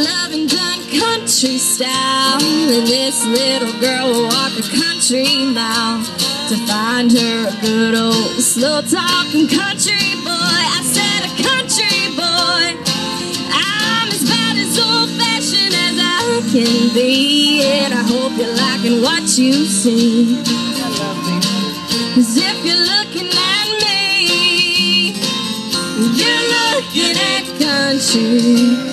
loving done country style, and this little girl will walk a country mile to find her a good old slow talking country boy. I said a country boy. I'm about as old fashioned as I can be, and I hope you're liking what you see. 'Cause if you're looking at me, you're looking at country.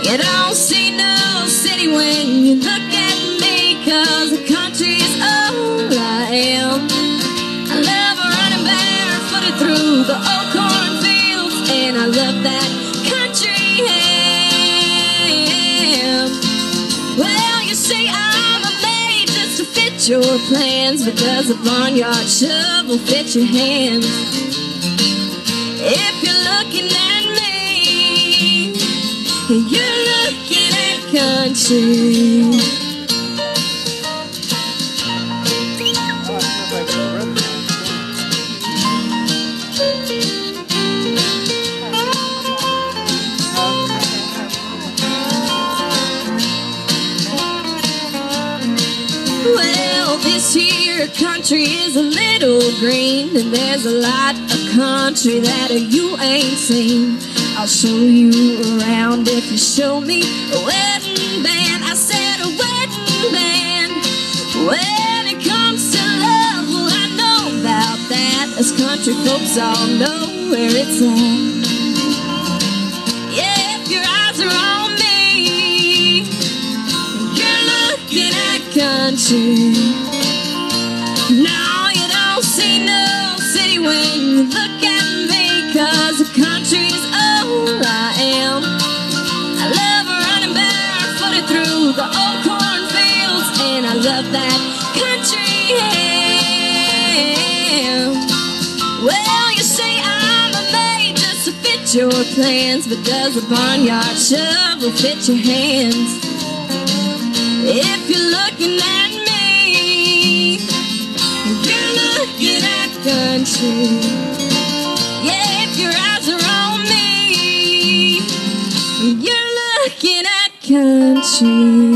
You don't see no city when you look at me, 'cause the country is all I am. I love running barefooted through the old cornfields, and I love that country ham. Well, you say I'm a maid just to fit your plans, but does a barnyard shovel fit your hands? If you're looking at me, you're looking at country. Well, this here country is a little green, and there's a lot of country that you ain't seen. I'll show you around if you show me a wedding band. I said a wedding band. When it comes to love, well, I know about that, as country folks all know where it's at. Yeah, if your eyes are on me, you're looking at country. No, you don't see no city when you look at me, 'cause the country is all I am. I love running barefooted through the old cornfields, and I love that country ham. Well, you say I'm a maid just to fit your plans, but does a barnyard shovel fit your hands? If you're looking at me, you're looking at country. Yeah, if your eyes are on me, you're looking at country.